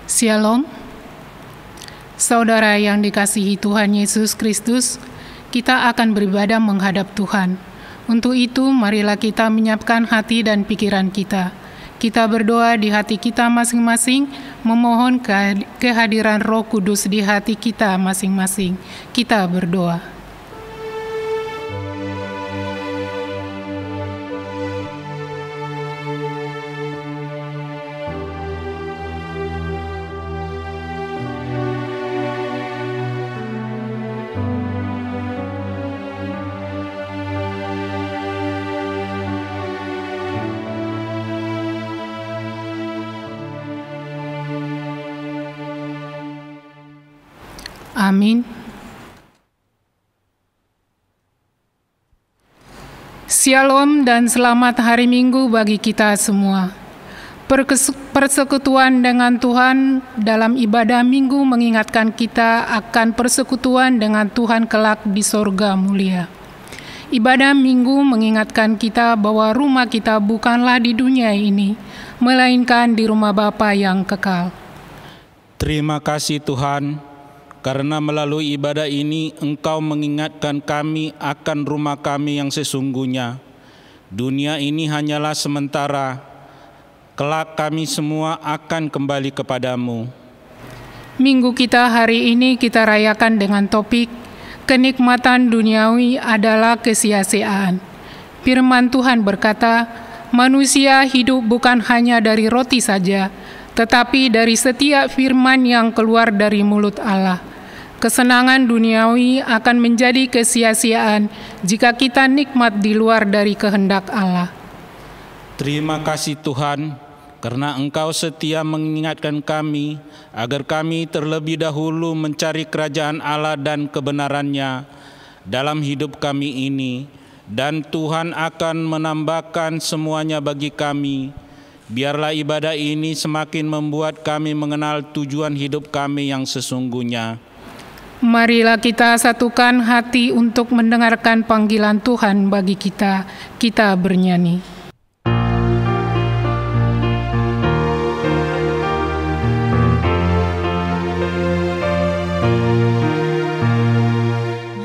Shalom, saudara yang dikasihi Tuhan Yesus Kristus, kita akan beribadah menghadap Tuhan. Untuk itu, marilah kita menyiapkan hati dan pikiran kita. Kita berdoa di hati kita masing-masing, memohon kehadiran Roh Kudus di hati kita masing-masing. Kita berdoa. Amin. Shalom dan selamat hari Minggu bagi kita semua. Persekutuan dengan Tuhan dalam ibadah Minggu mengingatkan kita akan persekutuan dengan Tuhan kelak di sorga mulia. Ibadah Minggu mengingatkan kita bahwa rumah kita bukanlah di dunia ini, melainkan di rumah Bapa yang kekal. Terima kasih Tuhan, karena melalui ibadah ini Engkau mengingatkan kami akan rumah kami yang sesungguhnya. Dunia ini hanyalah sementara, kelak kami semua akan kembali kepadamu. Minggu kita hari ini kita rayakan dengan topik kenikmatan duniawi adalah kesia-siaan. Firman Tuhan berkata, manusia hidup bukan hanya dari roti saja, tetapi dari setiap firman yang keluar dari mulut Allah. Kesenangan duniawi akan menjadi kesia-siaan jika kita nikmat di luar dari kehendak Allah. Terima kasih Tuhan, karena Engkau setia mengingatkan kami agar kami terlebih dahulu mencari kerajaan Allah dan kebenarannya dalam hidup kami ini, dan Tuhan akan menambahkan semuanya bagi kami. Biarlah ibadah ini semakin membuat kami mengenal tujuan hidup kami yang sesungguhnya. Marilah kita satukan hati untuk mendengarkan panggilan Tuhan bagi kita. Kita bernyanyi.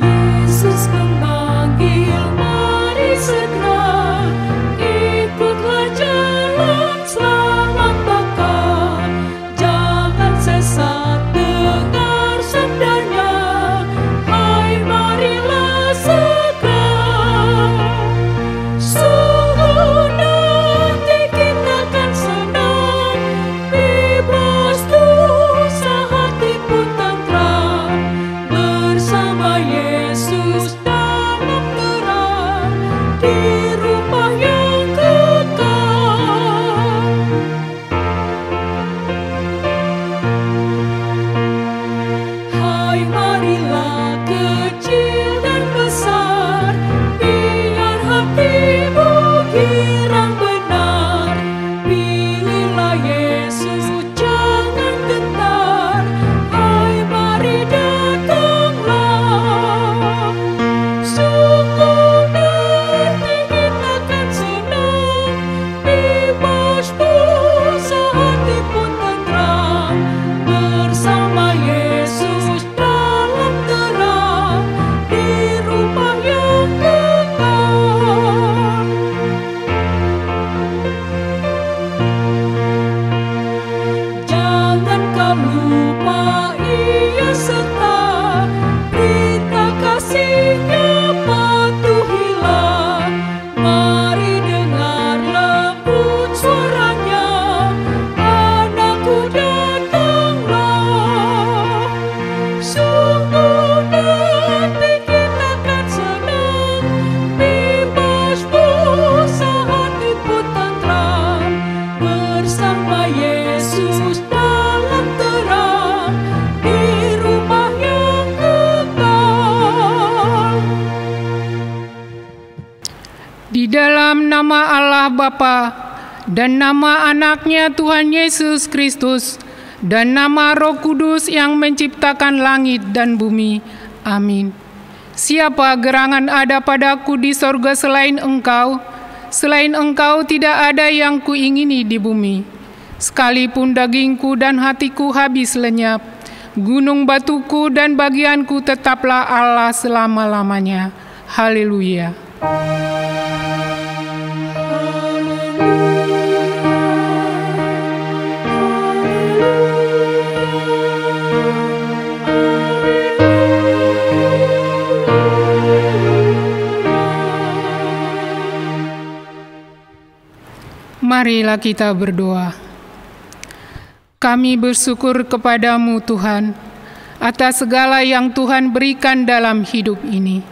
Yesus memanggil, mari segera ikutlah jalan selamat bakal. Jangan sesat dengar sabdanya. Di dalam nama Allah Bapa dan nama anaknya Tuhan Yesus Kristus dan nama Roh Kudus yang menciptakan langit dan bumi. Amin. Siapa gerangan ada padaku di sorga selain Engkau? Selain Engkau tidak ada yang kuingini di bumi. Sekalipun dagingku dan hatiku habis lenyap, gunung batuku dan bagianku tetaplah Allah selama-lamanya. Haleluya. Marilah kita berdoa. Kami bersyukur kepadamu Tuhan, atas segala yang Tuhan berikan dalam hidup ini.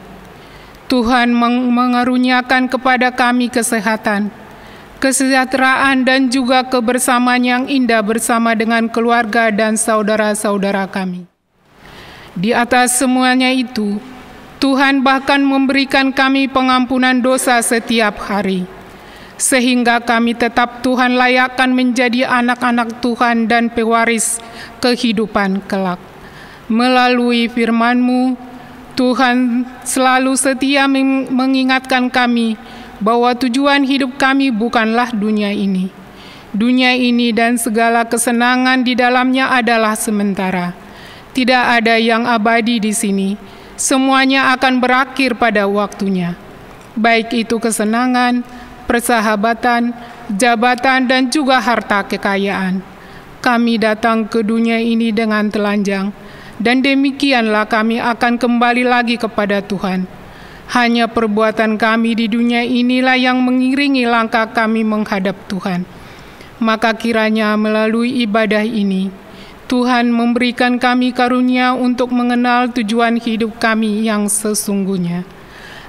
Tuhan mengaruniakan kepada kami kesehatan, kesejahteraan dan juga kebersamaan yang indah bersama dengan keluarga dan saudara-saudara kami. Di atas semuanya itu, Tuhan bahkan memberikan kami pengampunan dosa setiap hari, sehingga kami tetap Tuhan layakkan menjadi anak-anak Tuhan dan pewaris kehidupan kelak. Melalui firman-Mu, Tuhan selalu setia mengingatkan kami bahwa tujuan hidup kami bukanlah dunia ini. Dunia ini dan segala kesenangan di dalamnya adalah sementara. Tidak ada yang abadi di sini. Semuanya akan berakhir pada waktunya. Baik itu kesenangan, persahabatan, jabatan, dan juga harta kekayaan. Kami datang ke dunia ini dengan telanjang, dan demikianlah kami akan kembali lagi kepada Tuhan. Hanya perbuatan kami di dunia inilah yang mengiringi langkah kami menghadap Tuhan. Maka kiranya melalui ibadah ini, Tuhan memberikan kami karunia untuk mengenal tujuan hidup kami yang sesungguhnya,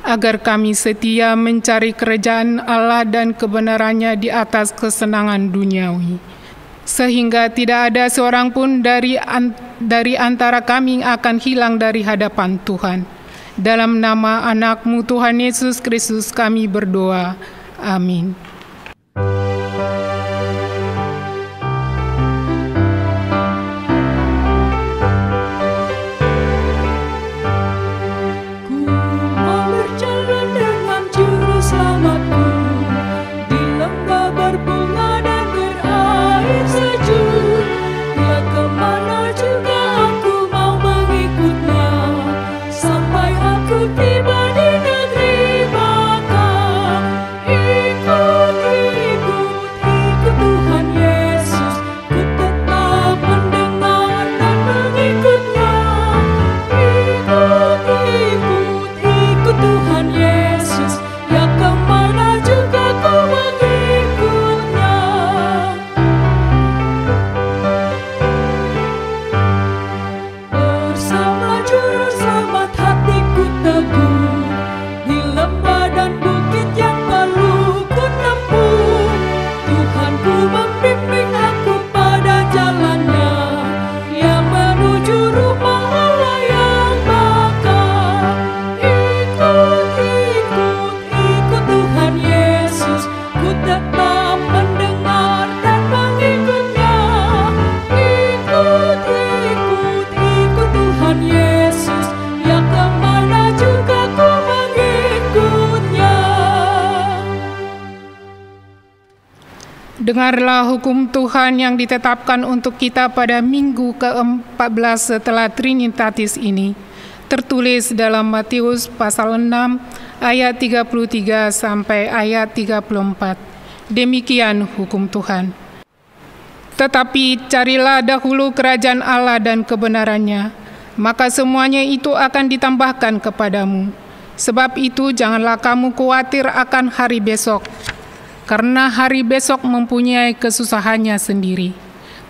agar kami setia mencari kerajaan Allah dan kebenarannya di atas kesenangan duniawi, sehingga tidak ada seorang pun dari antara kami akan hilang dari hadapan Tuhan. Dalam nama anak-Mu Tuhan Yesus Kristus kami berdoa. Amin. Dengarlah hukum Tuhan yang ditetapkan untuk kita pada minggu ke-14 setelah Trinitatis ini. Tertulis dalam Matius pasal 6 ayat 33 sampai ayat 34. Demikian hukum Tuhan. Tetapi carilah dahulu kerajaan Allah dan kebenarannya, maka semuanya itu akan ditambahkan kepadamu. Sebab itu janganlah kamu khawatir akan hari besok, karena hari besok mempunyai kesusahannya sendiri.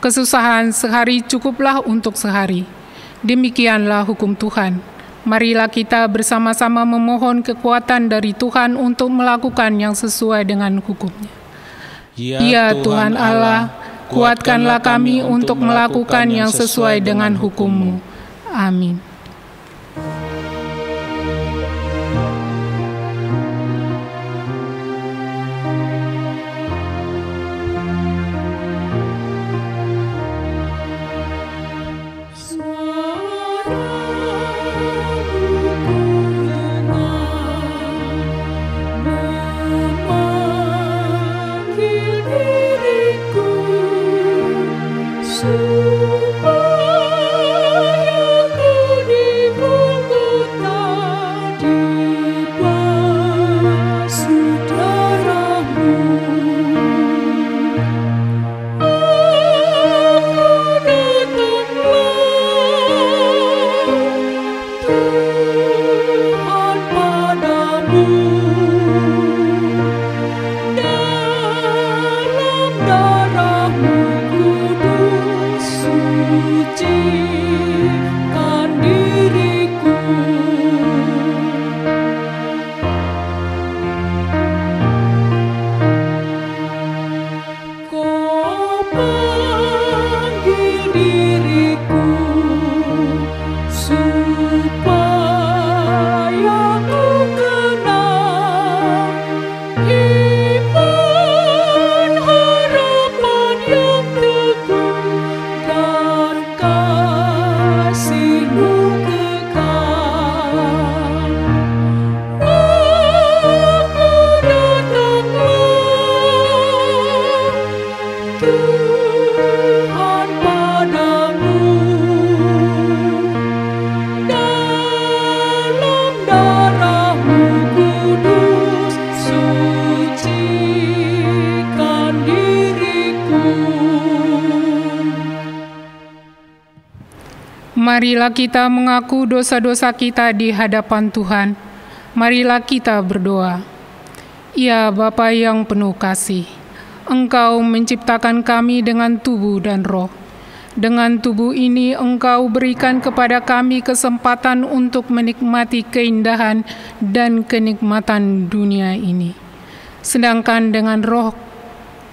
Kesusahan sehari cukuplah untuk sehari. Demikianlah hukum Tuhan. Marilah kita bersama-sama memohon kekuatan dari Tuhan untuk melakukan yang sesuai dengan hukum-Nya. Ya Tuhan Allah, kuatkanlah kami untuk melakukan yang sesuai dengan hukum-Mu. Amin. Memanggil diriku memanggil diriku supaya ku kenal iman harapan yang teguh dan kasih-Mu kekal. Aku datanglah Tuhan padamu dalam darah-Mu kudus, sucikan diriku. Marilah kita mengaku dosa-dosa kita di hadapan Tuhan. Marilah kita berdoa. Ya Bapa yang penuh kasih, Engkau menciptakan kami dengan tubuh dan roh. Dengan tubuh ini Engkau berikan kepada kami kesempatan untuk menikmati keindahan dan kenikmatan dunia ini. Sedangkan dengan roh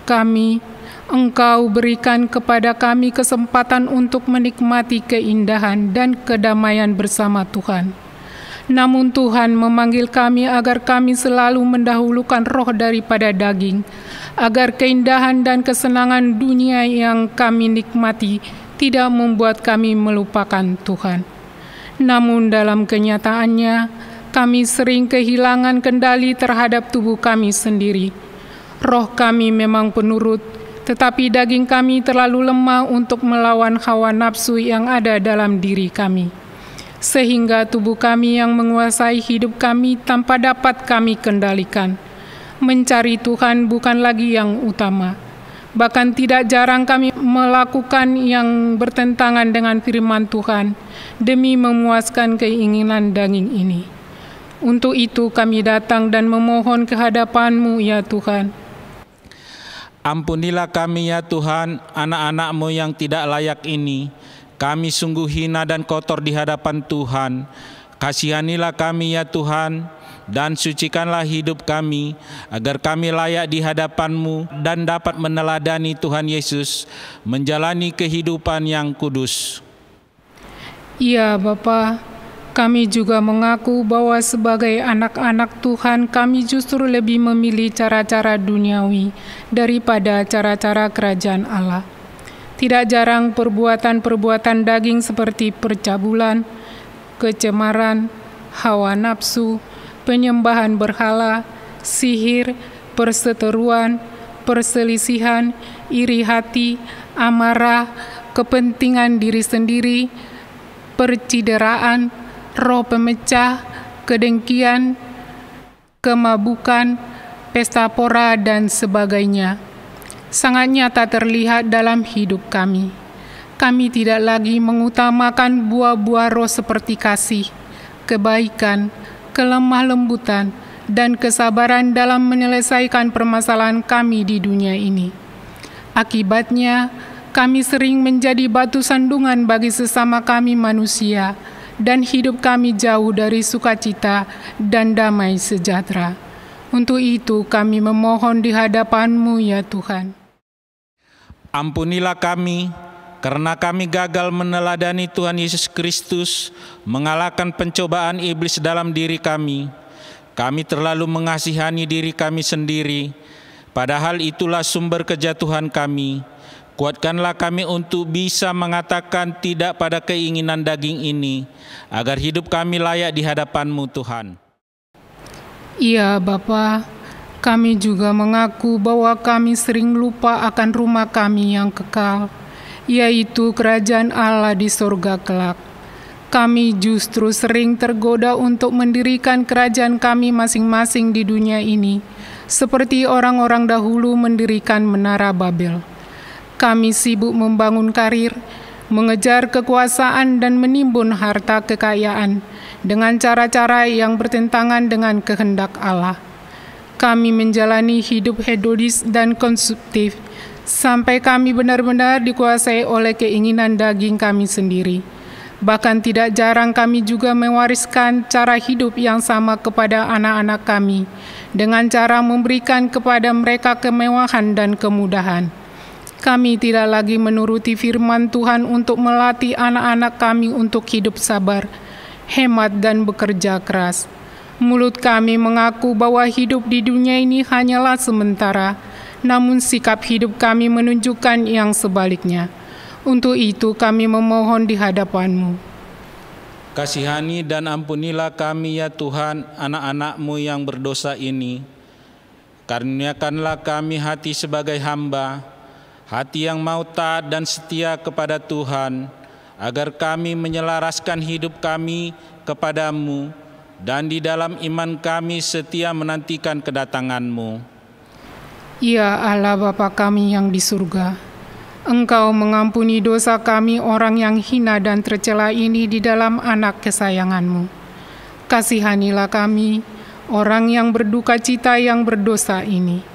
kami, Engkau berikan kepada kami kesempatan untuk menikmati keindahan dan kedamaian bersama Tuhan. Namun Tuhan memanggil kami agar kami selalu mendahulukan roh daripada daging, agar keindahan dan kesenangan dunia yang kami nikmati tidak membuat kami melupakan Tuhan. Namun dalam kenyataannya, kami sering kehilangan kendali terhadap tubuh kami sendiri. Roh kami memang penurut, tetapi daging kami terlalu lemah untuk melawan hawa nafsu yang ada dalam diri kami, sehingga tubuh kami yang menguasai hidup kami tanpa dapat kami kendalikan. Mencari Tuhan bukan lagi yang utama. Bahkan tidak jarang kami melakukan yang bertentangan dengan firman Tuhan demi memuaskan keinginan daging ini. Untuk itu kami datang dan memohon kehadapan-Mu ya Tuhan. Ampunilah kami ya Tuhan, anak-anak-Mu yang tidak layak ini. Kami sungguh hina dan kotor di hadapan Tuhan. Kasihanilah kami ya Tuhan, dan sucikanlah hidup kami, agar kami layak di hadapan-Mu dan dapat meneladani Tuhan Yesus, menjalani kehidupan yang kudus. Ya Bapa, kami juga mengaku bahwa sebagai anak-anak Tuhan, kami justru lebih memilih cara-cara duniawi daripada cara-cara kerajaan Allah. Tidak jarang perbuatan-perbuatan daging seperti percabulan, kecemaran, hawa nafsu, penyembahan berhala, sihir, perseteruan, perselisihan, iri hati, amarah, kepentingan diri sendiri, percideraan, roh pemecah, kedengkian, kemabukan, pesta pora, dan sebagainya. Sangat nyata terlihat dalam hidup kami. Kami tidak lagi mengutamakan buah-buah roh seperti kasih, kebaikan, kelemah lembutan, dan kesabaran dalam menyelesaikan permasalahan kami di dunia ini. Akibatnya, kami sering menjadi batu sandungan bagi sesama kami manusia, dan hidup kami jauh dari sukacita dan damai sejahtera. Untuk itu kami memohon di hadapan-Mu ya Tuhan. Ampunilah kami, karena kami gagal meneladani Tuhan Yesus Kristus, mengalahkan pencobaan iblis dalam diri kami. Kami terlalu mengasihani diri kami sendiri, padahal itulah sumber kejatuhan kami. Kuatkanlah kami untuk bisa mengatakan tidak pada keinginan daging ini, agar hidup kami layak di hadapan-Mu Tuhan. Iya Bapa, kami juga mengaku bahwa kami sering lupa akan rumah kami yang kekal, yaitu kerajaan Allah di sorga kelak. Kami justru sering tergoda untuk mendirikan kerajaan kami masing-masing di dunia ini, seperti orang-orang dahulu mendirikan Menara Babel. Kami sibuk membangun karir, mengejar kekuasaan, dan menimbun harta kekayaan dengan cara-cara yang bertentangan dengan kehendak Allah. Kami menjalani hidup hedonis dan konsumtif, sampai kami benar-benar dikuasai oleh keinginan daging kami sendiri. Bahkan tidak jarang kami juga mewariskan cara hidup yang sama kepada anak-anak kami, dengan cara memberikan kepada mereka kemewahan dan kemudahan. Kami tidak lagi menuruti firman Tuhan untuk melatih anak-anak kami untuk hidup sabar, hemat, dan bekerja keras. Mulut kami mengaku bahwa hidup di dunia ini hanyalah sementara, namun sikap hidup kami menunjukkan yang sebaliknya. Untuk itu kami memohon di hadapan-Mu. Kasihani dan ampunilah kami ya Tuhan, anak-anak-Mu yang berdosa ini. Karuniakanlah kami hati sebagai hamba, hati yang mau taat dan setia kepada Tuhan, agar kami menyelaraskan hidup kami kepada-Mu, dan di dalam iman kami setia menantikan kedatangan-Mu. Ya Allah Bapa kami yang di surga, Engkau mengampuni dosa kami orang yang hina dan tercela ini di dalam anak kesayangan-Mu. Kasihanilah kami, orang yang berduka cita yang berdosa ini.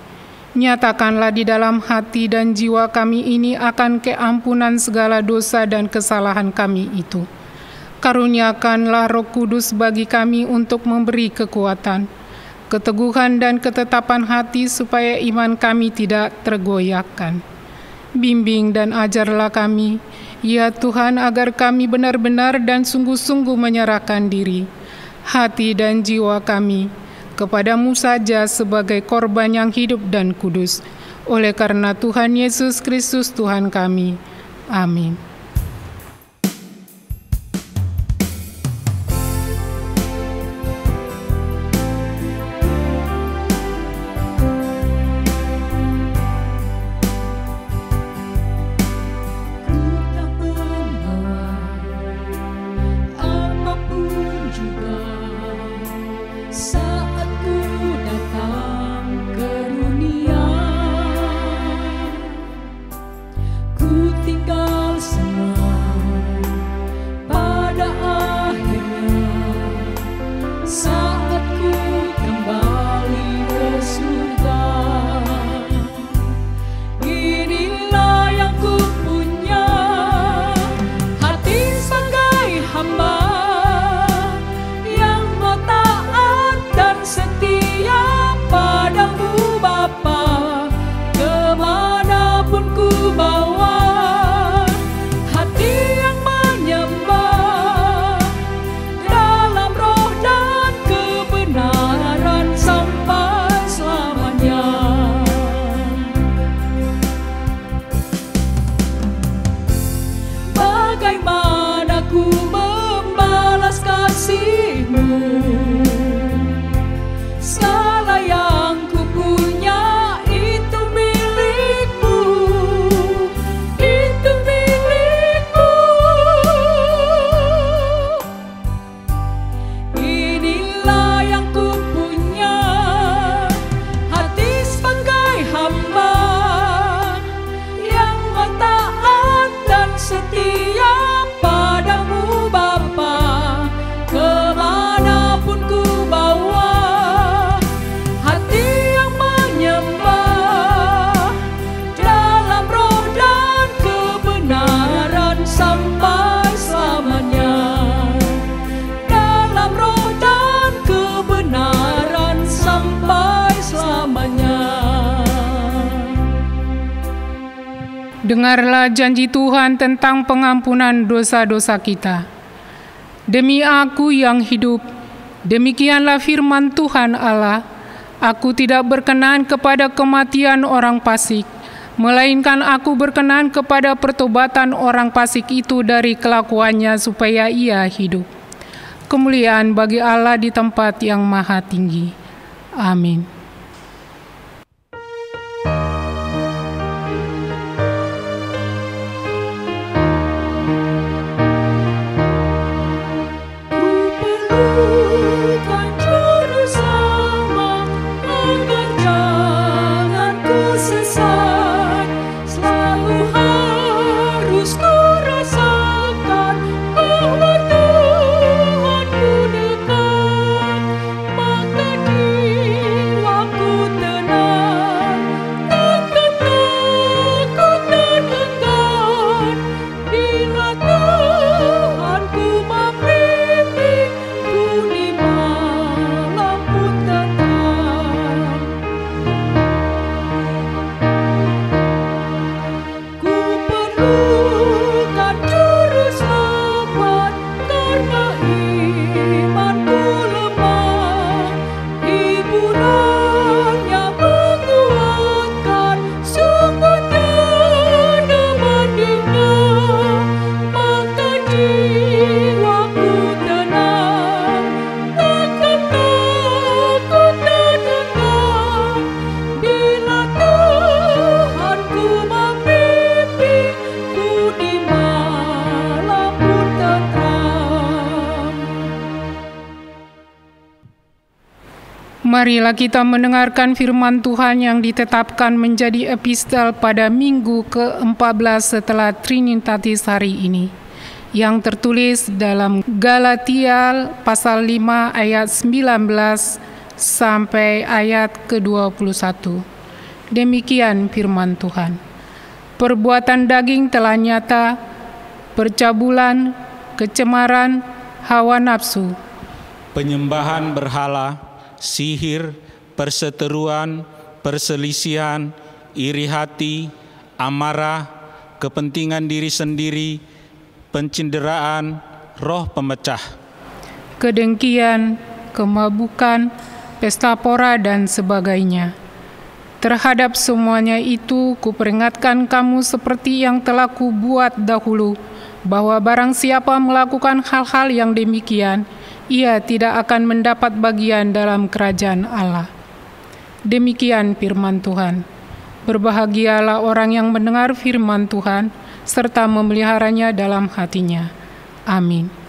Nyatakanlah di dalam hati dan jiwa kami ini akan keampunan segala dosa dan kesalahan kami itu. Karuniakanlah Roh Kudus bagi kami untuk memberi kekuatan, keteguhan dan ketetapan hati supaya iman kami tidak tergoyahkan. Bimbing dan ajarlah kami, ya Tuhan, agar kami benar-benar dan sungguh-sungguh menyerahkan diri, hati dan jiwa kami, kepada-Mu saja sebagai korban yang hidup dan kudus, oleh karena Tuhan Yesus Kristus Tuhan kami. Amin. Dengarlah janji Tuhan tentang pengampunan dosa-dosa kita. Demi Aku yang hidup, demikianlah firman Tuhan Allah, Aku tidak berkenan kepada kematian orang fasik, melainkan Aku berkenan kepada pertobatan orang fasik itu dari kelakuannya supaya ia hidup. Kemuliaan bagi Allah di tempat yang maha tinggi. Amin. Maka di Marilah kita mendengarkan firman Tuhan yang ditetapkan menjadi epistel pada minggu ke-14 setelah Trinitatis hari ini, yang tertulis dalam Galatia pasal 5 ayat 19 sampai ayat ke-21. Demikian firman Tuhan. Perbuatan daging telah nyata, percabulan, kecemaran, hawa nafsu, penyembahan berhala, sihir, perseteruan, perselisihan, iri hati, amarah, kepentingan diri sendiri, pencinderaan, roh pemecah, kedengkian, kemabukan, pesta pora, dan sebagainya. Terhadap semuanya itu kuperingatkan kamu seperti yang telah kubuat dahulu, bahwa barang siapa melakukan hal-hal yang demikian, ia tidak akan mendapat bagian dalam kerajaan Allah. Demikian firman Tuhan. Berbahagialah orang yang mendengar firman Tuhan, serta memeliharanya dalam hatinya. Amin.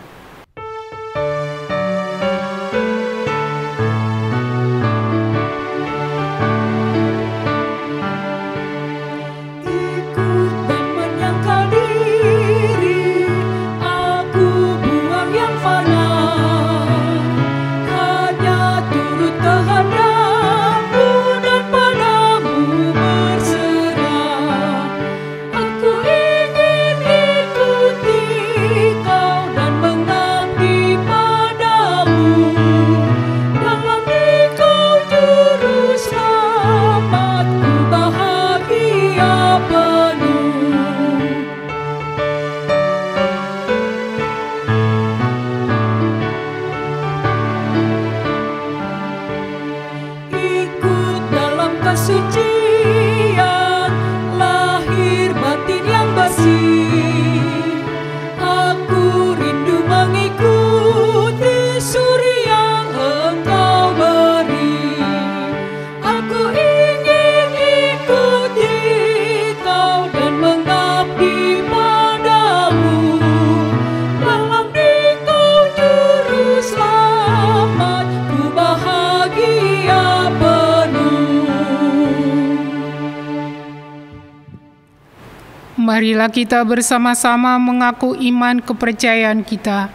Marilah kita bersama-sama mengaku iman kepercayaan kita,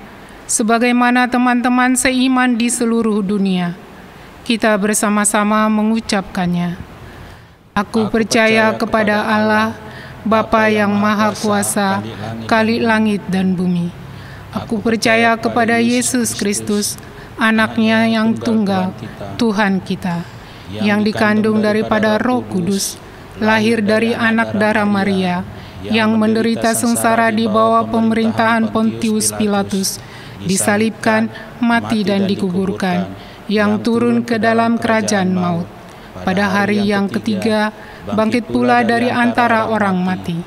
sebagaimana teman-teman seiman di seluruh dunia. Kita bersama-sama mengucapkannya. Aku percaya kepada Allah, Bapa yang Maha Kuasa, Khalik langit dan bumi. Aku percaya kepada Yesus Kristus, Anak-Nya yang tunggal, Tuhan kita, yang dikandung daripada Roh Kudus, lahir dari anak darah Maria, yang menderita sengsara di bawah pemerintahan Pontius Pilatus, disalibkan, mati dan dikuburkan, yang turun ke dalam kerajaan maut. Pada hari yang ketiga, bangkit pula dari antara orang mati,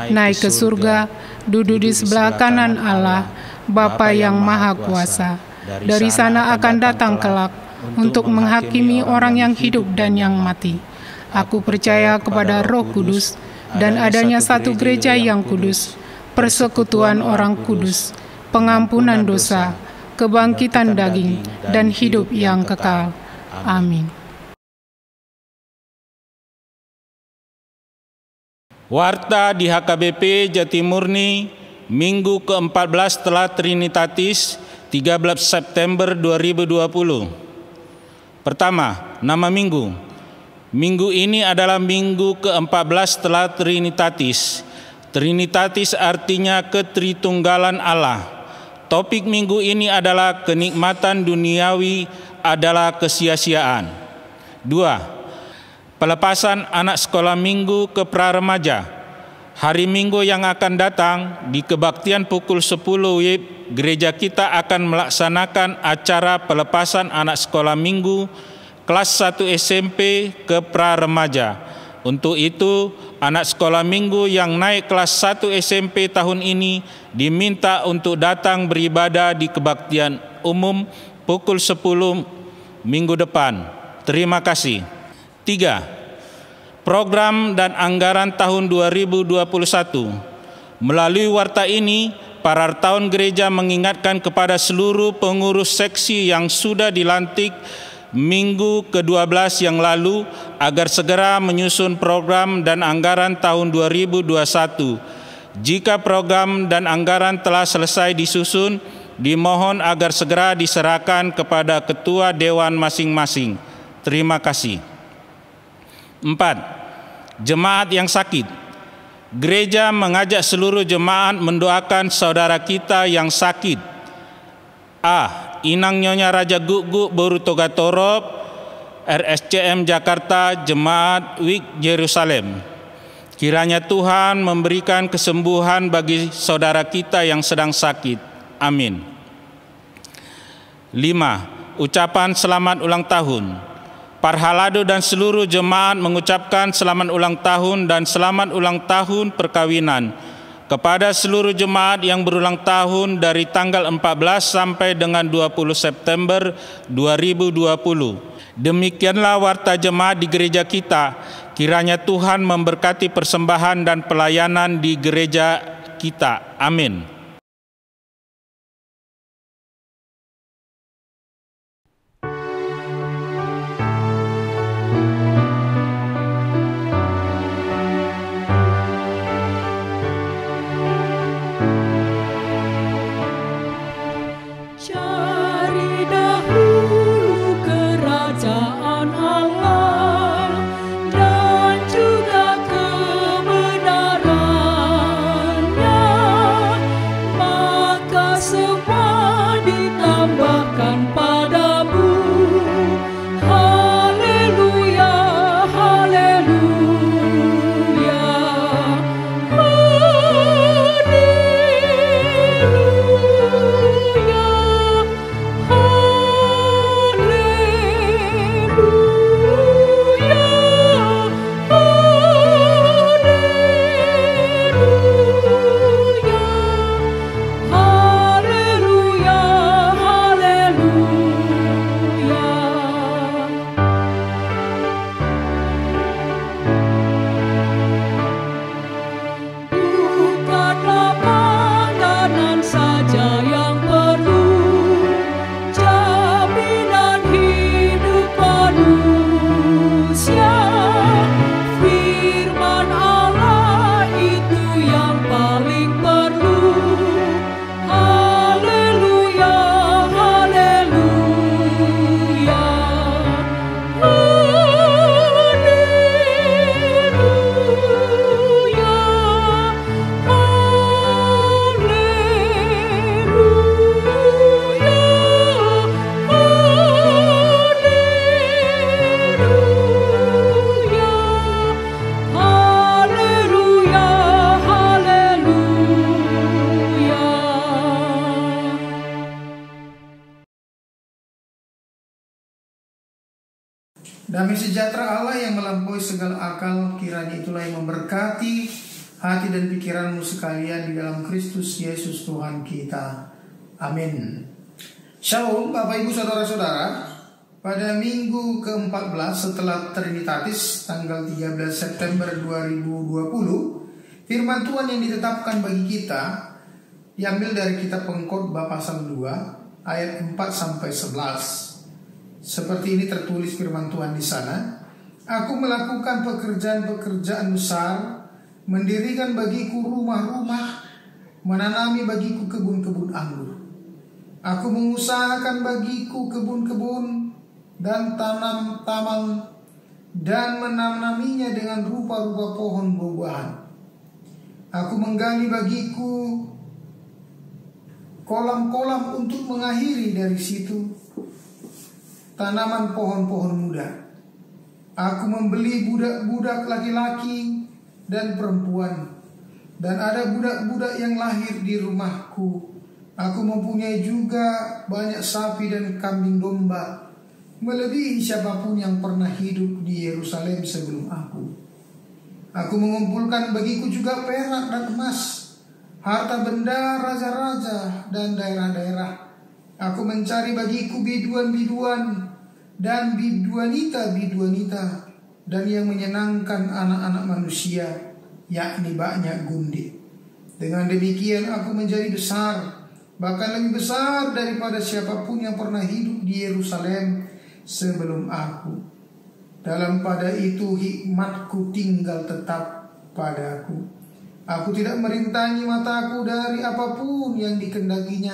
naik ke surga, duduk di sebelah kanan Allah, Bapa yang Maha Kuasa. Dari sana akan datang kelak untuk menghakimi orang yang hidup dan yang mati. Aku percaya kepada Roh Kudus, dan adanya satu gereja yang kudus, persekutuan orang kudus, pengampunan dosa, kebangkitan daging, dan hidup yang kekal. Amin. Warta di HKBP Jatimurni, Minggu ke-14 setelah Trinitatis, 13 September 2020. Pertama, nama minggu. Minggu ini adalah minggu ke-14 setelah Trinitatis. Trinitatis artinya ketritunggalan Allah. Topik minggu ini adalah kenikmatan duniawi adalah kesia-siaan. 2. Pelepasan anak sekolah minggu ke pra-remaja. Hari Minggu yang akan datang di kebaktian pukul 10 WIB, gereja kita akan melaksanakan acara pelepasan anak sekolah minggu kelas 1 SMP ke pra-remaja. Untuk itu, anak sekolah minggu yang naik kelas 1 SMP tahun ini diminta untuk datang beribadah di kebaktian umum pukul 10 minggu depan. Terima kasih. 3. Program dan anggaran tahun 2021. Melalui warta ini, para tahun gereja mengingatkan kepada seluruh pengurus seksi yang sudah dilantik minggu ke-12 yang lalu agar segera menyusun program dan anggaran tahun 2021. Jika program dan anggaran telah selesai disusun, dimohon agar segera diserahkan kepada ketua dewan masing-masing. Terima kasih. 4. Jemaat yang sakit. Gereja mengajak seluruh jemaat mendoakan saudara kita yang sakit. A. Inang Nyonya Raja Guguk Boru Togatorop, RSCM Jakarta, Jemaat Wik Yerusalem. Kiranya Tuhan memberikan kesembuhan bagi saudara kita yang sedang sakit. Amin. 5. Ucapan selamat ulang tahun. Parhalado dan seluruh jemaat mengucapkan selamat ulang tahun dan selamat ulang tahun perkawinan kepada seluruh jemaat yang berulang tahun dari tanggal 14 sampai dengan 20 September 2020. Demikianlah warta jemaat di gereja kita. Kiranya Tuhan memberkati persembahan dan pelayanan di gereja kita. Amin. Cari dahulu kerajaan Allah dan juga kebenarannya, maka semua ditambahkan padamu. Haleluya, haleluya, haleluya. Bukanlah makanan saja yang perlu, jaminan hidup manusia. Firman Allah itu yang paling perlu. Haleluya, haleluya, haleluya, haleluya, haleluya. Damai sejahtera Allah yang melampaui segala akal, kiranya itulah yang memberkati hati dan pikiranmu sekalian di dalam Kristus Yesus Tuhan kita. Amin. Shalom Bapak Ibu Saudara-saudara. Pada minggu ke-14 setelah Trinitatis tanggal 13 September 2020, firman Tuhan yang ditetapkan bagi kita diambil dari kitab Pengkhotbah pasal 2 ayat 4 sampai 11. Seperti ini tertulis firman Tuhan di sana. Aku melakukan pekerjaan-pekerjaan besar, mendirikan bagiku rumah-rumah, menanami bagiku kebun-kebun anggur. Aku mengusahakan bagiku kebun-kebun dan tanam taman dan menanaminya dengan rupa-rupa pohon buah-buahan. Aku menggali bagiku kolam-kolam untuk mengakhiri dari situ tanaman pohon-pohon muda. Aku membeli budak-budak laki-laki dan perempuan, dan ada budak-budak yang lahir di rumahku. Aku mempunyai juga banyak sapi dan kambing domba, melebihi siapapun yang pernah hidup di Yerusalem sebelum aku. Aku mengumpulkan bagiku juga perak dan emas, harta benda raja-raja dan daerah-daerah. Aku mencari bagiku biduan-biduan dan biduanita-biduanita, dan yang menyenangkan anak-anak manusia, yakni banyak gundik. Dengan demikian aku menjadi besar, bahkan lebih besar daripada siapapun yang pernah hidup di Yerusalem sebelum aku. Dalam pada itu hikmatku tinggal tetap padaku. Aku tidak merintangi mataku dari apapun yang dikehendakinya,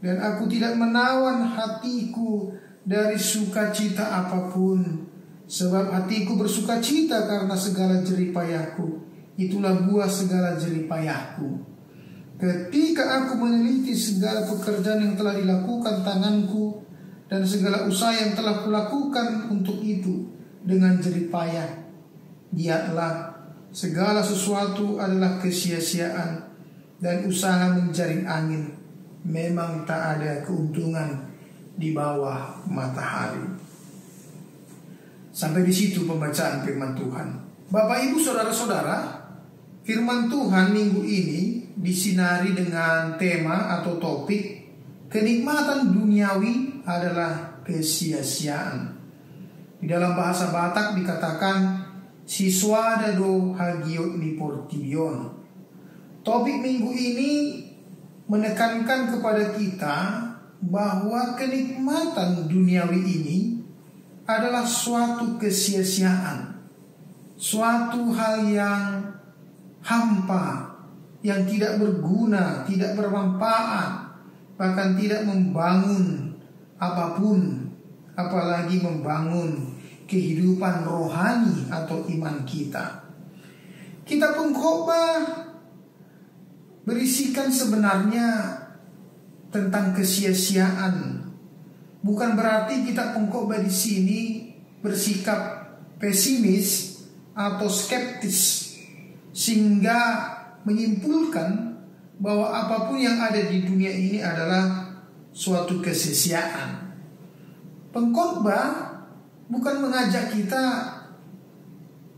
dan aku tidak menawan hatiku dari sukacita apapun. Sebab hatiku bersukacita karena segala jeripayahku, itulah buah segala jeripayahku. Ketika aku meneliti segala pekerjaan yang telah dilakukan tanganku, dan segala usaha yang telah kulakukan untuk itu dengan jeripayah, lihatlah, segala sesuatu adalah kesia-siaan, dan usaha menjaring angin memang tak ada keuntungan di bawah matahari. Sampai di situ pembacaan firman Tuhan. Bapak Ibu saudara-saudara, firman Tuhan minggu ini disinari dengan tema atau topik kenikmatan duniawi adalah kesia-siaan. Di dalam bahasa Batak dikatakan siswadado hagiot liportibion. Topik minggu ini menekankan kepada kita bahwa kenikmatan duniawi ini adalah suatu kesia-siaan, suatu hal yang hampa, yang tidak berguna, tidak bermanfaat, bahkan tidak membangun apapun, apalagi membangun kehidupan rohani atau iman kita. Kitab Pengkhotbah berisikan sebenarnya tentang kesia-siaan. Bukan berarti kitab Pengkhotbah di sini bersikap pesimis atau skeptis sehingga menyimpulkan bahwa apapun yang ada di dunia ini adalah suatu kesia-siaan. Pengkhotbah bukan mengajak kita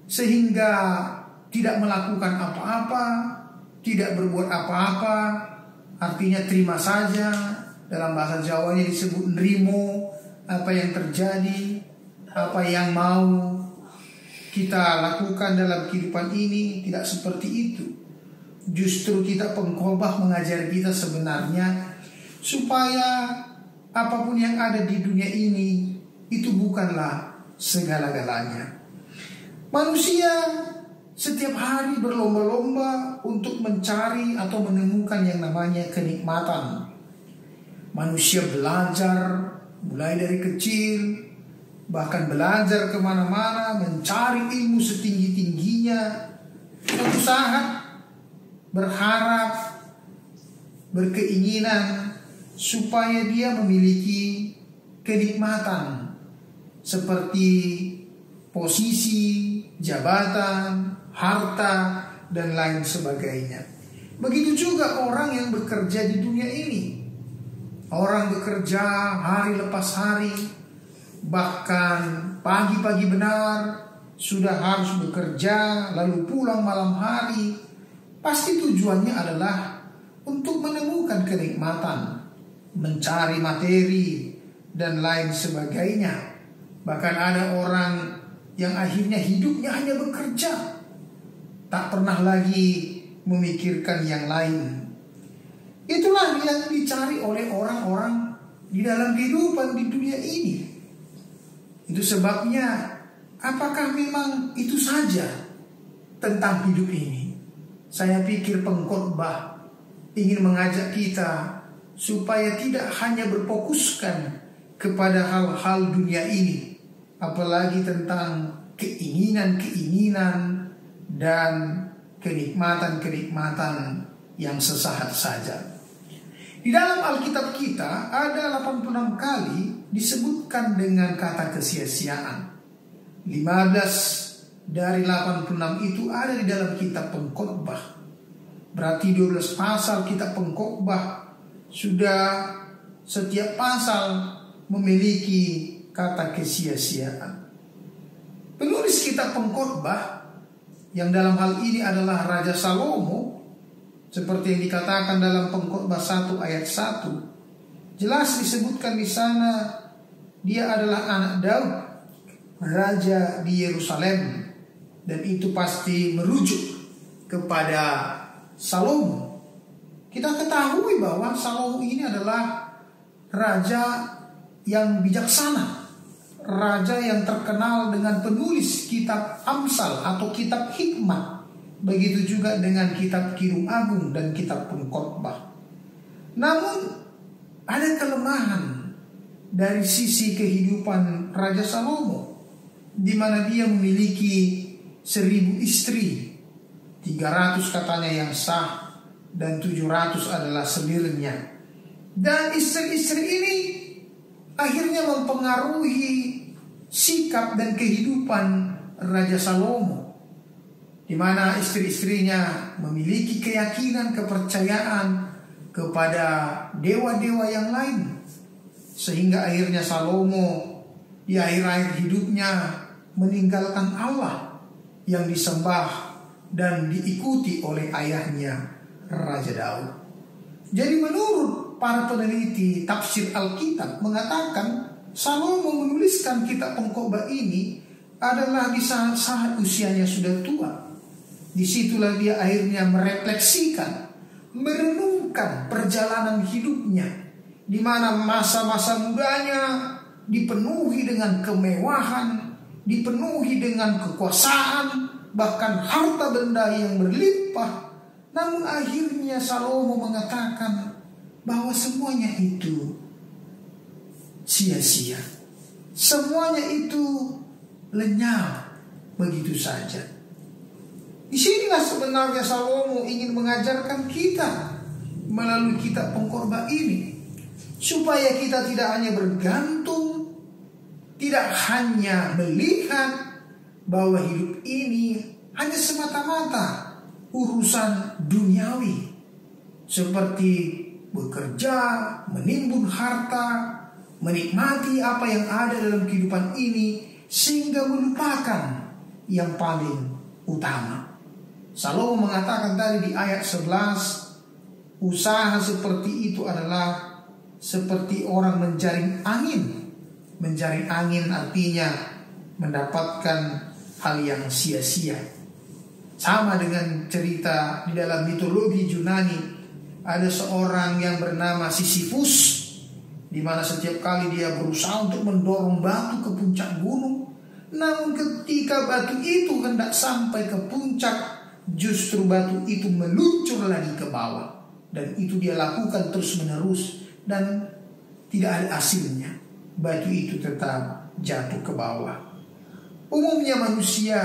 sehingga tidak melakukan apa-apa, tidak berbuat apa-apa, artinya terima saja. Dalam bahasa Jawanya disebut nrimo, apa yang terjadi, apa yang mau kita lakukan dalam kehidupan ini. Tidak seperti itu. Justru kita Pengkhotbah mengajar kita sebenarnya supaya apapun yang ada di dunia ini itu bukanlah segala-galanya. Manusia setiap hari berlomba-lomba untuk mencari atau menemukan yang namanya kenikmatan. Manusia belajar mulai dari kecil, bahkan belajar kemana-mana, mencari ilmu setinggi-tingginya, berusaha, berharap, berkeinginan supaya dia memiliki kenikmatan seperti posisi, jabatan, harta, dan lain sebagainya. Begitu juga orang yang bekerja di dunia ini. Orang bekerja hari lepas hari, bahkan pagi-pagi benar sudah harus bekerja, lalu pulang malam hari. Pasti tujuannya adalah untuk menemukan kenikmatan, mencari materi, dan lain sebagainya. Bahkan ada orang yang akhirnya hidupnya hanya bekerja, tak pernah lagi memikirkan yang lain. Itulah yang dicari oleh orang-orang di dalam kehidupan di dunia ini. Itu sebabnya, apakah memang itu saja tentang hidup ini? Saya pikir Pengkhotbah ingin mengajak kita supaya tidak hanya berfokuskan kepada hal-hal dunia ini, apalagi tentang keinginan-keinginan dan kenikmatan-kenikmatan yang sesaat saja. Di dalam Alkitab kita ada 86 kali disebutkan dengan kata kesia-siaan. 15 dari 86 itu ada di dalam kitab Pengkhotbah. Berarti 12 pasal kitab Pengkhotbah sudah setiap pasal memiliki kata kesia-siaan. Penulis kitab Pengkhotbah yang dalam hal ini adalah Raja Salomo, seperti yang dikatakan dalam Pengkhotbah 1 ayat 1, jelas disebutkan di sana dia adalah anak Daud, raja di Yerusalem, dan itu pasti merujuk kepada Salomo. Kita ketahui bahwa Salomo ini adalah raja yang bijaksana, raja yang terkenal dengan penulis kitab Amsal atau kitab hikmat. Begitu juga dengan kitab Kidung Agung dan kitab Pengkhotbah. Namun ada kelemahan dari sisi kehidupan Raja Salomo, di mana dia memiliki 1000 istri, 300 katanya yang sah dan 700 adalah selirnya. Dan istri-istri ini akhirnya mempengaruhi sikap dan kehidupan Raja Salomo, di mana istri-istrinya memiliki keyakinan, kepercayaan kepada dewa-dewa yang lain, sehingga akhirnya Salomo di akhir-akhir hidupnya meninggalkan Allah yang disembah dan diikuti oleh ayahnya Raja Daud. Jadi menurut para peneliti tafsir Alkitab mengatakan Salomo menuliskan kitab Pengkhotbah ini adalah di saat usianya sudah tua. Disitulah dia akhirnya merefleksikan, merenungkan perjalanan hidupnya, di mana masa-masa mudanya dipenuhi dengan kemewahan, dipenuhi dengan kekuasaan, bahkan harta benda yang berlimpah. Namun akhirnya Salomo mengatakan bahwa semuanya itu sia-sia, semuanya itu lenyap begitu saja. Disinilah sebenarnya Salomo ingin mengajarkan kita melalui kitab Pengkhotbah ini, supaya kita tidak hanya bergantung, tidak hanya melihat bahwa hidup ini hanya semata-mata urusan duniawi, seperti bekerja, menimbun harta, menikmati apa yang ada dalam kehidupan ini, sehingga melupakan yang paling utama. Salomo mengatakan tadi di ayat 11, usaha seperti itu adalah seperti orang menjaring angin. Menjaring angin artinya mendapatkan hal yang sia-sia. Sama dengan cerita di dalam mitologi Yunani, ada seorang yang bernama Sisyphus, di mana setiap kali dia berusaha untuk mendorong batu ke puncak gunung, namun ketika batu itu hendak sampai ke puncak, justru batu itu meluncur lagi ke bawah. Dan itu dia lakukan terus-menerus dan tidak ada hasilnya. Batu itu tetap jatuh ke bawah. Umumnya manusia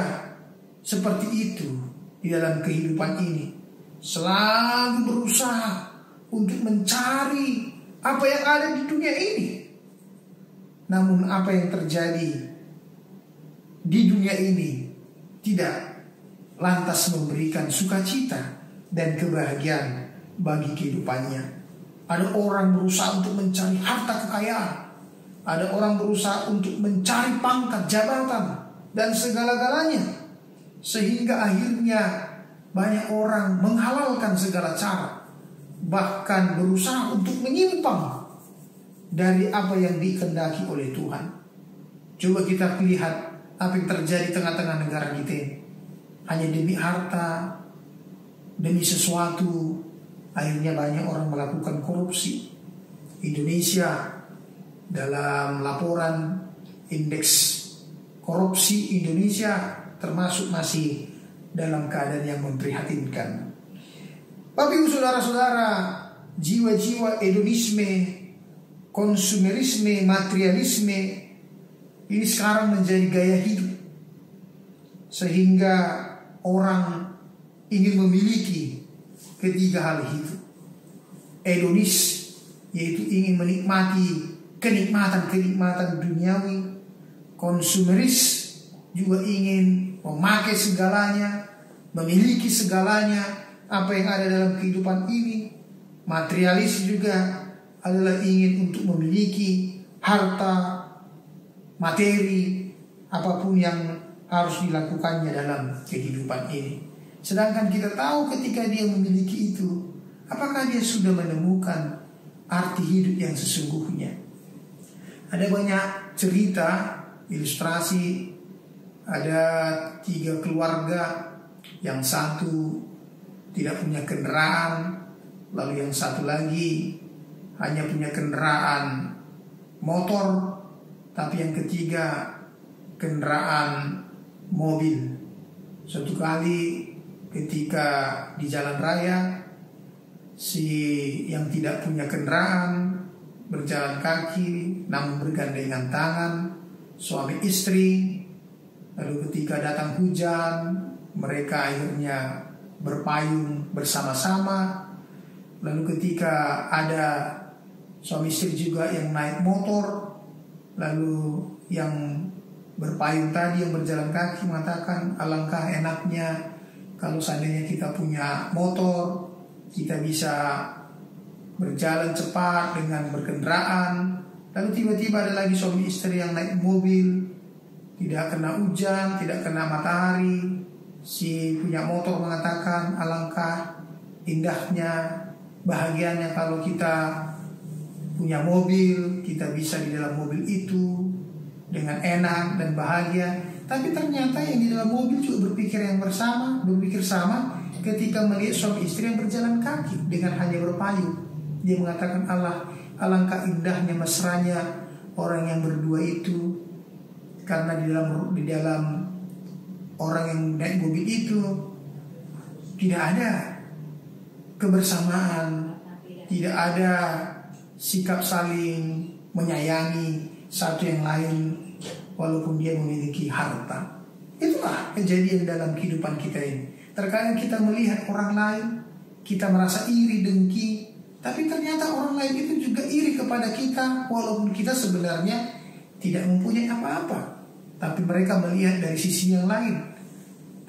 seperti itu di dalam kehidupan ini, selalu berusaha untuk mencari apa yang ada di dunia ini. Namun apa yang terjadi di dunia ini tidak lantas memberikan sukacita dan kebahagiaan bagi kehidupannya. Ada orang berusaha untuk mencari harta kekayaan, ada orang berusaha untuk mencari pangkat, jabatan, dan segala-galanya, sehingga akhirnya banyak orang menghalalkan segala cara, bahkan berusaha untuk menyimpang dari apa yang dikehendaki oleh Tuhan. Coba kita lihat apa yang terjadi di tengah-tengah negara kita ini. Hanya demi harta, demi sesuatu, akhirnya banyak orang melakukan korupsi. Indonesia dalam laporan indeks korupsi Indonesia termasuk masih dalam keadaan yang memprihatinkan. Bapak Ibu saudara-saudara, jiwa-jiwa hedonisme, konsumerisme, materialisme ini sekarang menjadi gaya hidup, sehingga orang ingin memiliki ketiga hal itu. Hedonis, yaitu ingin menikmati kenikmatan-kenikmatan duniawi. Konsumeris, juga ingin memakai segalanya, memiliki segalanya apa yang ada dalam kehidupan ini. Materialis juga adalah ingin untuk memiliki harta, materi, apapun yang harus dilakukannya dalam kehidupan ini. Sedangkan kita tahu ketika dia memiliki itu, apakah dia sudah menemukan arti hidup yang sesungguhnya? Ada banyak cerita, ilustrasi. Ada 3 keluarga, yang satu tidak punya kendaraan, lalu yang satu lagi hanya punya kendaraan motor, Tapi yang ketiga, kendaraan mobil. Suatu kali ketika di jalan raya, si yang tidak punya kendaraan berjalan kaki namun bergandengan tangan, suami istri. Lalu ketika datang hujan, mereka akhirnya berpayung bersama-sama. Lalu ketika ada suami istri juga yang naik motor, lalu yang berpayung tadi yang berjalan kaki mengatakan, alangkah enaknya kalau seandainya kita punya motor, kita bisa berjalan cepat dengan berkendaraan. Lalu tiba-tiba ada lagi suami istri yang naik mobil, tidak kena hujan, tidak kena matahari. Si punya motor mengatakan, alangkah indahnya, bahagianya kalau kita punya mobil, kita bisa di dalam mobil itu dengan enak dan bahagia. Tapi ternyata yang di dalam mobil juga berpikir sama ketika melihat suami istri yang berjalan kaki dengan hanya berpayung. Dia mengatakan, alangkah indahnya, mesranya orang yang berdua itu, karena di dalam orang yang naik mobil itu tidak ada kebersamaan, tidak ada sikap saling menyayangi satu yang lain walaupun dia memiliki harta. Itulah kejadian dalam kehidupan kita ini. Terkadang kita melihat orang lain, kita merasa iri, dengki, tapi ternyata orang lain itu juga iri kepada kita walaupun kita sebenarnya tidak mempunyai apa-apa. Tapi mereka melihat dari sisi yang lain.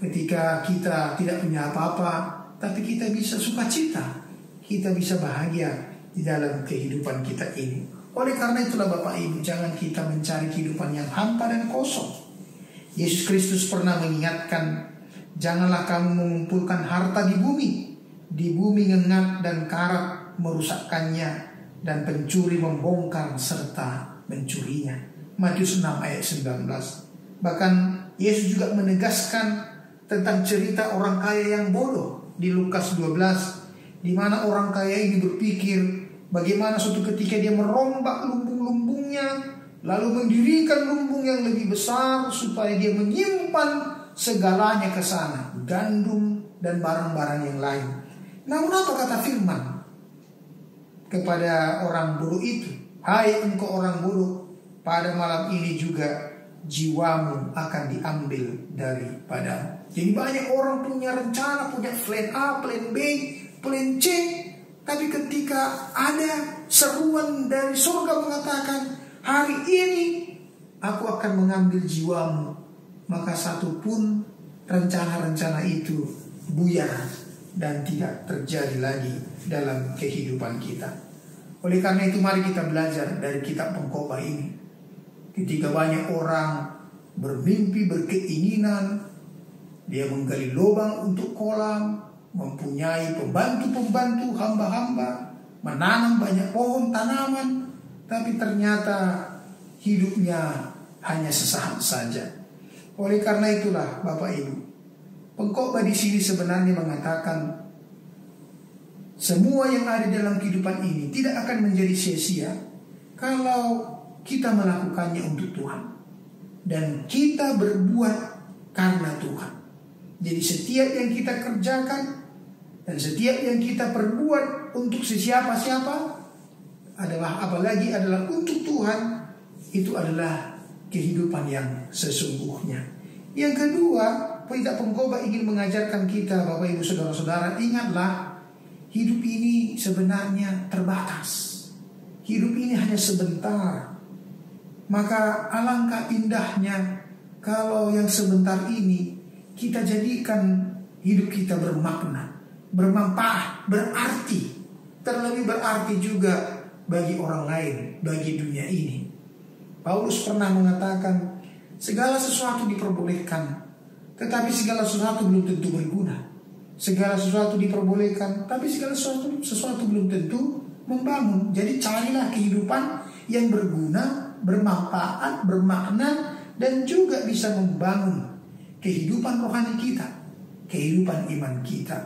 Ketika kita tidak punya apa-apa, tapi kita bisa sukacita, kita bisa bahagia di dalam kehidupan kita ini. Oleh karena itulah Bapak Ibu, jangan kita mencari kehidupan yang hampa dan kosong. Yesus Kristus pernah mengingatkan, janganlah kamu mengumpulkan harta di bumi ngengat dan karat merusakkannya, dan pencuri membongkar serta mencurinya. Matius 6 ayat 19. Bahkan Yesus juga menegaskan tentang cerita orang kaya yang bodoh di Lukas 12, di mana orang kaya ini berpikir bagaimana suatu ketika dia merombak lumbung-lumbungnya, lalu mendirikan lumbung yang lebih besar supaya dia menyimpan segalanya ke sana, gandum dan barang-barang yang lain. Namun apa kata firman kepada orang bodoh itu? Hai engkau orang bodoh, pada malam ini juga jiwamu akan diambil daripada. Jadi banyak orang punya rencana, punya plan A, plan B, plan C, tapi ketika ada seruan dari surga mengatakan, hari ini aku akan mengambil jiwamu, maka satu pun rencana-rencana itu buyar dan tidak terjadi lagi dalam kehidupan kita. Oleh karena itu mari kita belajar dari kitab Pengkhotbah ini. Ketika banyak orang bermimpi, berkeinginan, dia menggali lubang untuk kolam, mempunyai pembantu-pembantu, hamba-hamba, menanam banyak pohon tanaman, tapi ternyata hidupnya hanya sesaat saja. Oleh karena itulah Bapak Ibu, Pengkhotbah di sini sebenarnya mengatakan semua yang ada dalam kehidupan ini tidak akan menjadi sia-sia kalau kita melakukannya untuk Tuhan dan kita berbuat karena Tuhan. Jadi setiap yang kita kerjakan dan setiap yang kita perbuat untuk siapa-siapa adalah, apalagi adalah untuk Tuhan, itu adalah kehidupan yang sesungguhnya. Yang kedua, kitab Pengkhotbah ingin mengajarkan kita, Bapak Ibu Saudara-saudara, ingatlah hidup ini sebenarnya terbatas. Hidup ini hanya sebentar. Maka alangkah indahnya kalau yang sebentar ini kita jadikan hidup kita bermakna, bermanfaat, berarti. Terlebih berarti juga bagi orang lain, bagi dunia ini. Paulus pernah mengatakan, segala sesuatu diperbolehkan, tetapi segala sesuatu belum tentu berguna. Segala sesuatu diperbolehkan, tapi segala sesuatu belum tentu membangun. Jadi carilah kehidupan yang berguna, bermanfaat, bermakna, dan juga bisa membangun kehidupan rohani kita, kehidupan iman kita.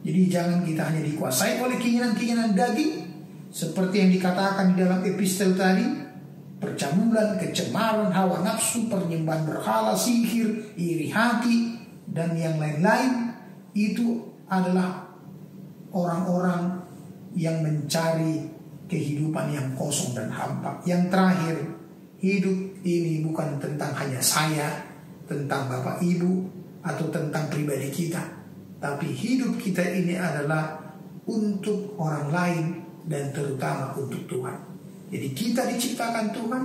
Jadi jangan kita hanya dikuasai oleh keinginan-keinginan daging, seperti yang dikatakan di dalam epistel tadi, percabulan, kecemaran, hawa nafsu, penyembahan berhala, sihir, iri hati, dan yang lain-lain. Itu adalah orang-orang yang mencari kehidupan yang kosong dan hampa. Yang terakhir, hidup ini bukan tentang hanya saya, tentang Bapak Ibu, atau tentang pribadi kita, tapi hidup kita ini adalah untuk orang lain dan terutama untuk Tuhan. Jadi kita diciptakan Tuhan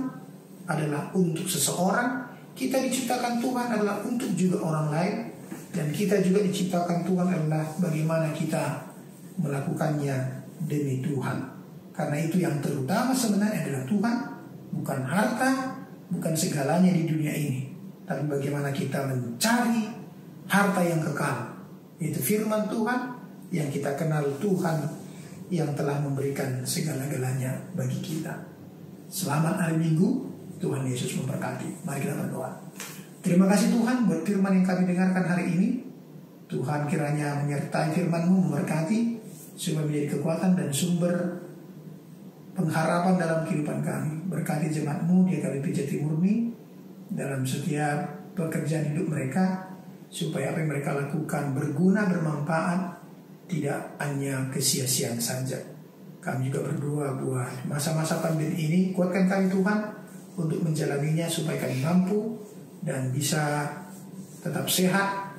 adalah untuk seseorang, kita diciptakan Tuhan adalah untuk juga orang lain, dan kita juga diciptakan Tuhan adalah bagaimana kita melakukannya demi Tuhan. Karena itu yang terutama sebenarnya adalah Tuhan, bukan harta, bukan segalanya di dunia ini, tapi bagaimana kita mencari harta yang kekal, yaitu firman Tuhan yang kita kenal Tuhan yang telah memberikan segala-galanya bagi kita. Selamat hari Minggu, Tuhan Yesus memberkati. Mari kita berdoa. Terima kasih Tuhan buat firman yang kami dengarkan hari ini. Tuhan kiranya menyertai firman-Mu, memberkati, supaya menjadi kekuatan dan sumber pengharapan dalam kehidupan kami. Berkati jemaat-Mu di KBP Jatimurni dalam setiap pekerjaan hidup mereka, supaya apa yang mereka lakukan berguna, bermanfaat, tidak hanya kesia-siaan saja. Kami juga berdoa buat masa-masa pandemi ini, kuatkan kami Tuhan untuk menjalaninya, supaya kami mampu dan bisa tetap sehat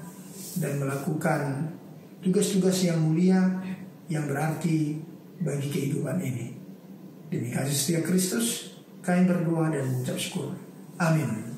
dan melakukan tugas-tugas yang mulia yang berarti bagi kehidupan ini. Demi kasih setia Kristus, kami berdoa dan mengucap syukur. Amin.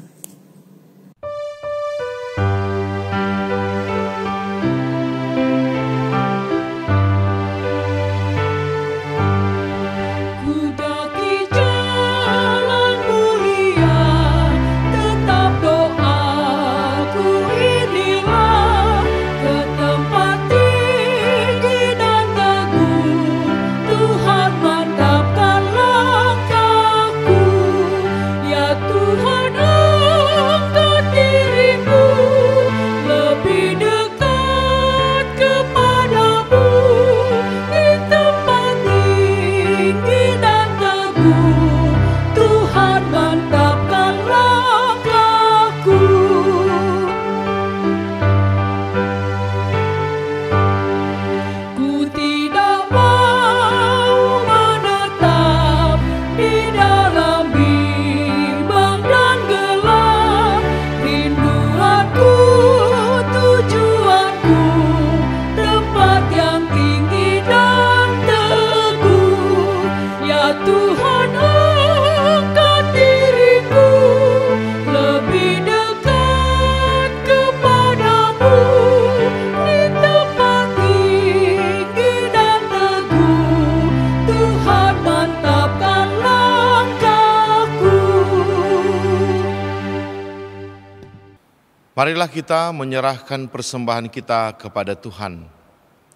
Marilah kita menyerahkan persembahan kita kepada Tuhan.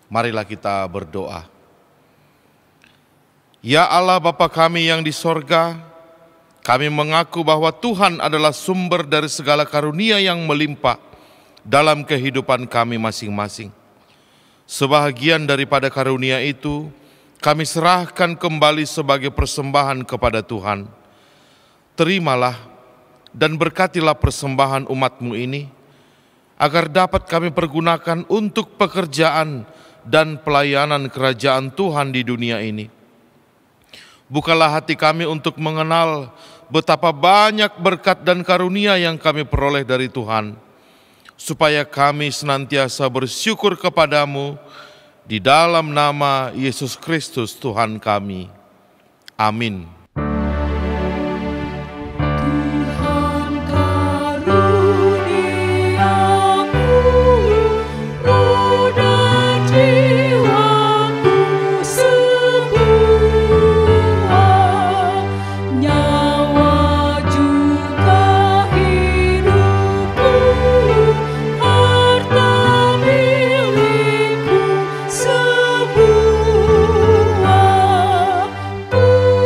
Marilah kita berdoa. Ya Allah Bapa kami yang di sorga, kami mengaku bahwa Tuhan adalah sumber dari segala karunia yang melimpah dalam kehidupan kami masing-masing. Sebahagian daripada karunia itu, kami serahkan kembali sebagai persembahan kepada Tuhan. Terimalah dan berkatilah persembahan umat-Mu ini, agar dapat kami pergunakan untuk pekerjaan dan pelayanan kerajaan Tuhan di dunia ini. Bukalah hati kami untuk mengenal betapa banyak berkat dan karunia yang kami peroleh dari Tuhan, supaya kami senantiasa bersyukur kepadamu di dalam nama Yesus Kristus Tuhan kami. Amin.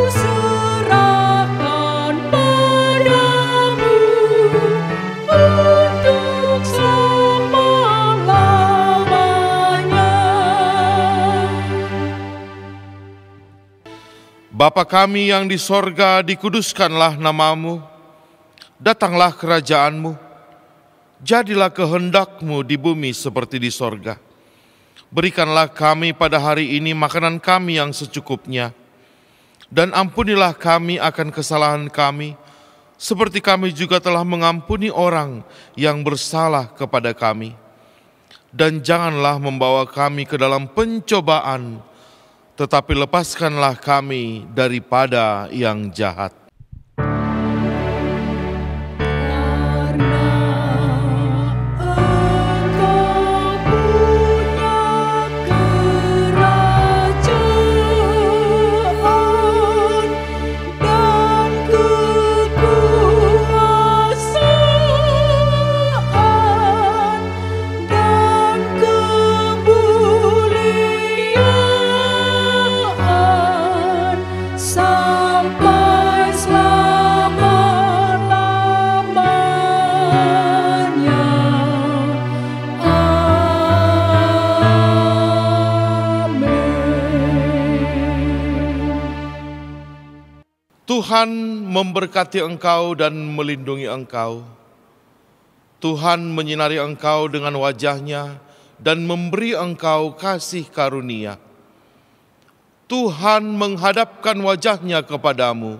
So Bapa kami yang di sorga, dikuduskanlah namamu, datanglah kerajaanmu, jadilah kehendak-Mu di bumi seperti di sorga. Berikanlah kami pada hari ini makanan kami yang secukupnya, dan ampunilah kami akan kesalahan kami, seperti kami juga telah mengampuni orang yang bersalah kepada kami. Dan janganlah membawa kami ke dalam pencobaan, tetapi lepaskanlah kami daripada yang jahat. Tuhan memberkati engkau dan melindungi engkau. Tuhan menyinari engkau dengan wajah-Nya dan memberi engkau kasih karunia. Tuhan menghadapkan wajah-Nya kepadamu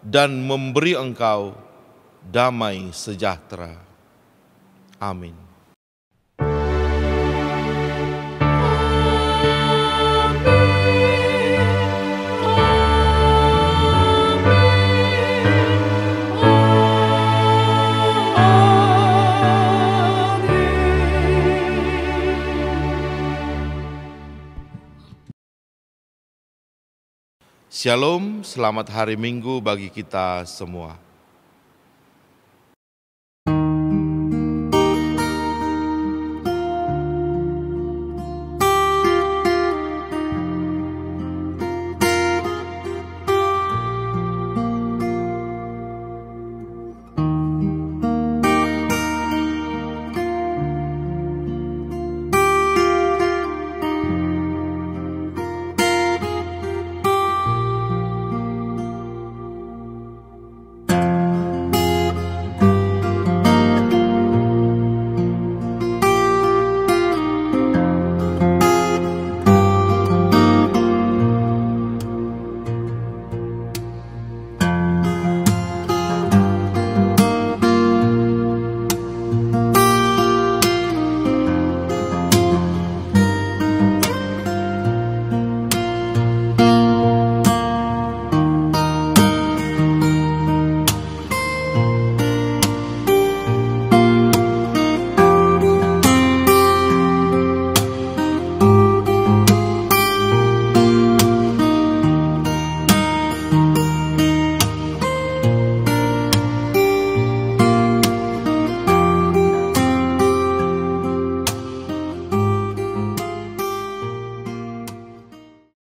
dan memberi engkau damai sejahtera. Amin. Shalom, selamat hari Minggu bagi kita semua.